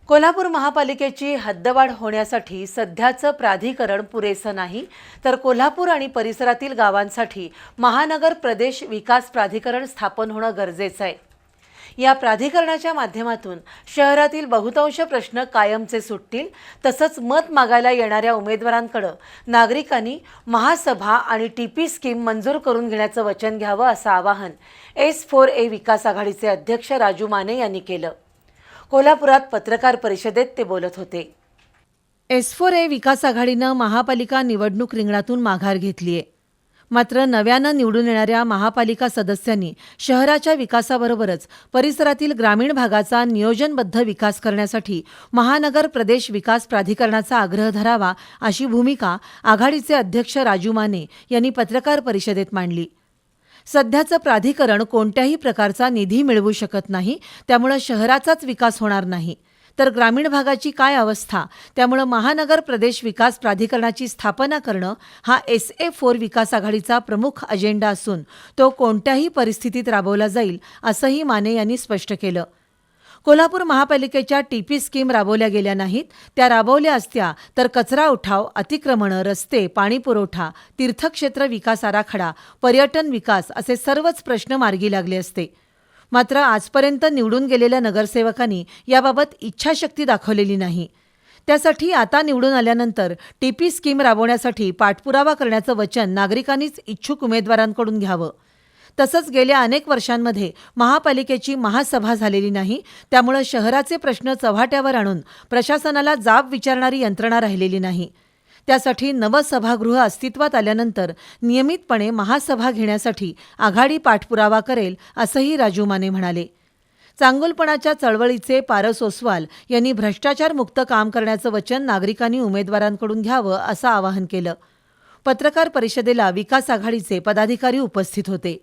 कोल्हापूर महापालिकेची हद्दवाढ होण्यासाठी सध्याचं प्राधिकरण पुरेसं नाही, तर कोल्हापूर आणि परिसरातील गावांसाठी महानगर प्रदेश विकास प्राधिकरण स्थापन होणं गरजेचं आहे। या प्राधिकरणाच्या माध्यमातून शहरातील बहुतांश प्रश्न कायमचे सुटतील, तसंच मत मागायला येणाऱ्या उमेदवारांकडे नागरिकांनी महासभा आणि टीपी स्कीम मंजूर करून घेण्याचं वचन घ्यावं, असं आवाहन S4A विकास आघाडीचे अध्यक्ष राजू माने यांनी केलं। कोल्हापुरात पत्रकार परिषदेत ते बोलत होते। S4A विकास आघाडीनं महापालिका निवडणूक रिंगणातून माघार घेतलीये। मात्र नव्यानं निवडून येणाऱ्या महापालिका सदस्यांनी शहराच्या विकासाबरोबरच परिसरातील ग्रामीण भागाचा नियोजनबद्ध विकास करण्यासाठी महानगर प्रदेश विकास प्राधिकरणाचा आग्रह धरावा, अशी भूमिका आघाडीचे अध्यक्ष राजू माने यांनी पत्रकार परिषदेत मांडली। सध्याचं प्राधिकरण कोणत्याही प्रकारचा निधी मिळवू शकत नाही, त्यामुळे शहराचाच विकास होणार नाही, तर ग्रामीण भागाची काय अवस्था, त्यामुळे महानगर प्रदेश विकास प्राधिकरणाची स्थापना करणं हा SA4 विकास आघाडीचा प्रमुख अजेंडा असून तो कोणत्याही परिस्थितीत राबवला जाईल, असंही माने यांनी स्पष्ट केलं। कोल्हापूर महापालिकेच्या टीपी स्कीम राबवल्या गेल्या नाहीत, त्या राबवल्या असत्या तर कचरा उठाव, अतिक्रमणं, रस्ते, पाणीपुरवठा, तीर्थक्षेत्र विकास आराखडा, पर्यटन विकास असे सर्वच प्रश्न मार्गी लागले असते। मात्र आजपर्यंत निवडून गेलेल्या नगरसेवकांनी याबाबत इच्छाशक्ती दाखवलेली नाही। त्यासाठी आता निवडून आल्यानंतर टीपी स्कीम राबवण्यासाठी पाठपुरावा करण्याचं वचन नागरिकांनीच इच्छुक उमेदवारांकडून घ्यावं। तसंच गेल्या अनेक वर्षांमध्ये महापालिकेची महासभा झालेली नाही, त्यामुळे शहराचे प्रश्न चव्हाट्यावर आणून प्रशासनाला जाब विचारणारी यंत्रणा राहिलेली नाही। त्यासाठी नवं सभागृह अस्तित्वात आल्यानंतर नियमितपणे महासभा घेण्यासाठी आघाडी पाठपुरावा करेल, असंही राजू माने म्हणाले। चांगुलपणाच्या चळवळीचे पारस ओसवाल यांनी भ्रष्टाचारमुक्त काम करण्याचं वचन नागरिकांनी उमेदवारांकडून घ्यावं, असं आवाहन केलं। पत्रकार परिषदेला विकास आघाडीचे पदाधिकारी उपस्थित होते।